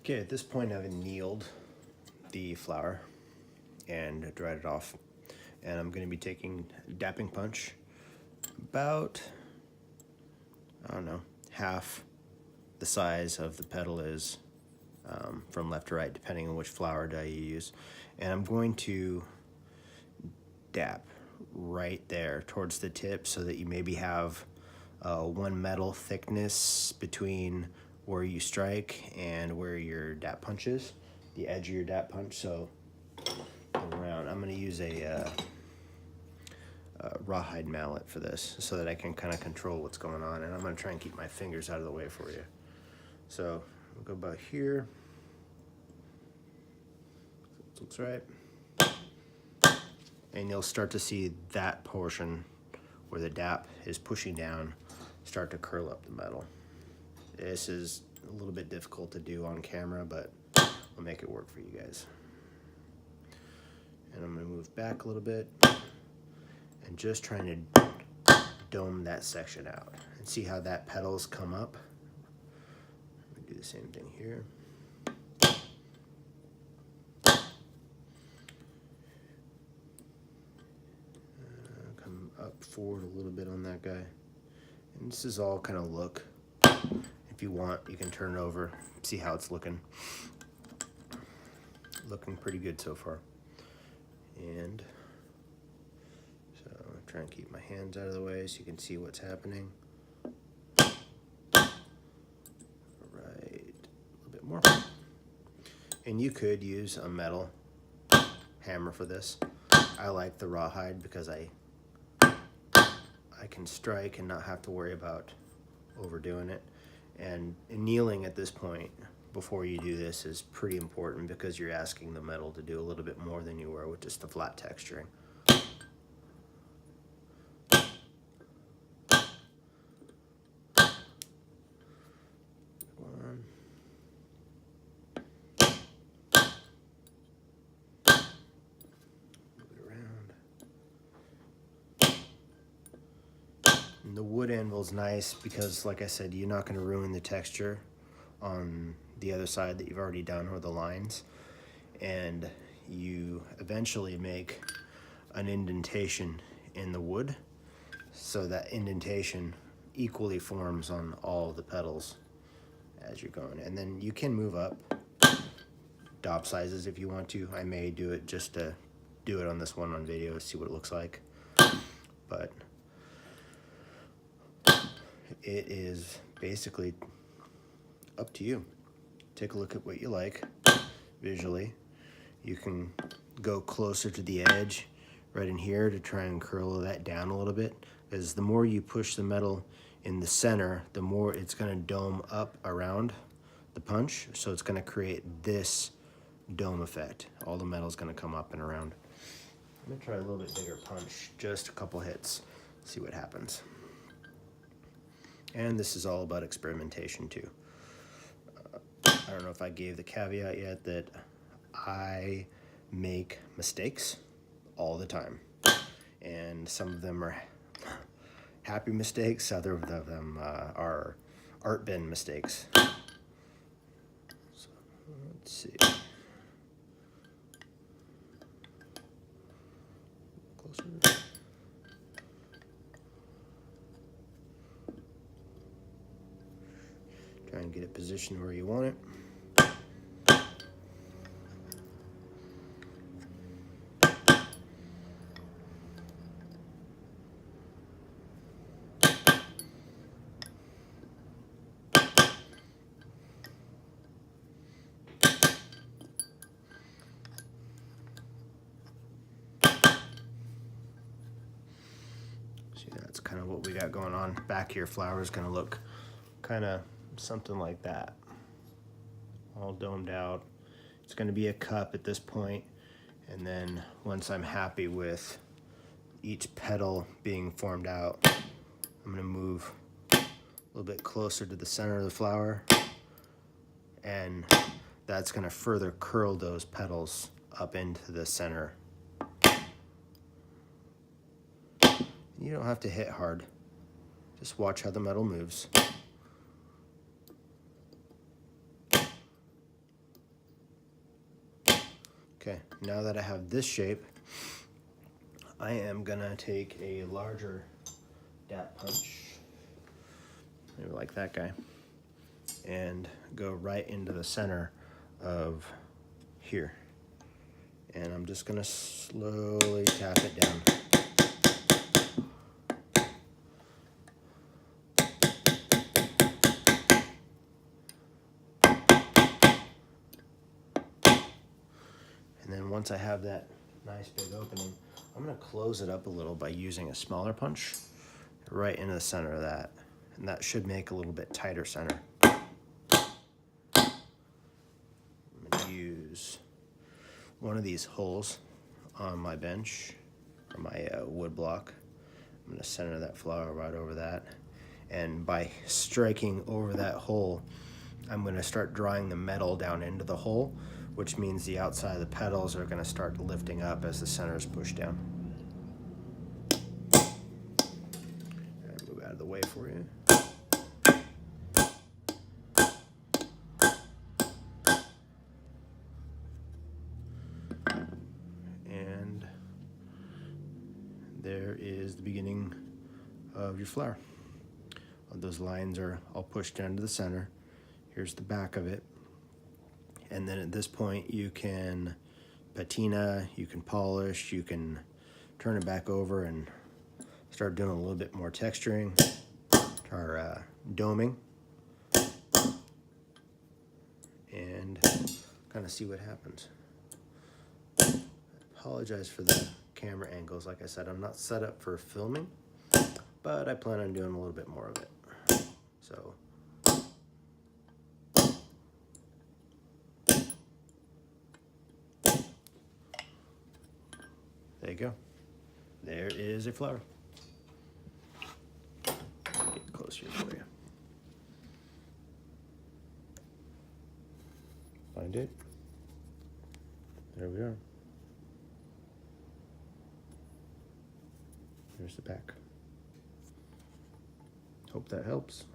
Okay, at this point I've annealed the flour and dried it off. And I'm going to be taking dapping punch, about, I don't know, half the size of the pedal is from left to right, depending on which flour die you use. And I'm going to dap right there towards the tip so that you maybe have one metal thickness between where you strike and where your dap punch is, the edge of your dap punch. So around, I'm going to use a rawhide mallet for this so that I can kind of control what's going on, and I'm going to try and keep my fingers out of the way for you. So we'll go about here. This looks right. And you'll start to see that portion where the dap is pushing down start to curl up the metal. This is a little bit difficult to do on camera, but I'll make it work for you guys. And I'm going to move back a little bit and just trying to dome that section out and see how that pedals come up. I'm going to do the same thing here. Come up forward a little bit on that guy. And this is all kind of look. If you want, you can turn it over, see how it's looking. Looking pretty good so far. And so I'm trying to keep my hands out of the way so you can see what's happening. Right, a little bit more. And you could use a metal hammer for this. I like the rawhide because I can strike and not have to worry about overdoing it. And annealing at this point before you do this is pretty important because you're asking the metal to do a little bit more than you were with just the flat texturing. One. Move it around. And the wood anvil is nice because, like I said, you're not going to ruin the texture on the other side that you've already done, or the lines, and you eventually make an indentation in the wood so that indentation equally forms on all the pedals as you're going. And then you can move up dop sizes if you want to. I may do it just to do it on this one on video, see what it looks like, but it is basically up to you. Take a look at what you like visually. You can go closer to the edge right in here to try and curl that down a little bit, because the more you push the metal in the center, the more it's going to dome up around the punch, so it's going to create this dome effect. All the metal is going to come up and around. I'm going to try a little bit bigger punch, just a couple hits, see what happens. And this is all about experimentation too. I don't know if I gave the caveat yet that I make mistakes all the time. And some of them are happy mistakes, other of them are art bin mistakes. So, let's see. Closer. Try and get it positioned where you want it. See, that's kind of what we got going on. Back here, flour is going to look kind of something like that, all domed out. It's going to be a cup at this point, and then once I'm happy with each pedal being formed out, I'm going to move a little bit closer to the center of the flour, and that's going to further curl those pedals up into the center. You don't have to hit hard, just watch how the metal moves. Okay, now that I have this shape, I am gonna take a larger dap punch, maybe like that guy, and go right into the center of here. And I'm just gonna slowly tap it down. And then once I have that nice big opening, I'm gonna close it up a little by using a smaller punch right into the center of that. And that should make a little bit tighter center. I'm gonna use one of these holes on my bench, or my wood block. I'm gonna center that flower right over that. And by striking over that hole, I'm gonna start drawing the metal down into the hole, which means the outside of the petals are gonna start lifting up as the center is pushed down. And move out of the way for you. And there is the beginning of your flower. Those lines are all pushed down to the center. Here's the back of it. And then at this point you can patina, you can polish, you can turn it back over and start doing a little bit more texturing or doming, and kind of see what happens. I apologize for the camera angles. Like I said, I'm not set up for filming, but I plan on doing a little bit more of it. So there you go. There is a flower. Get closer for you. Find it. There we are. There's the back. Hope that helps.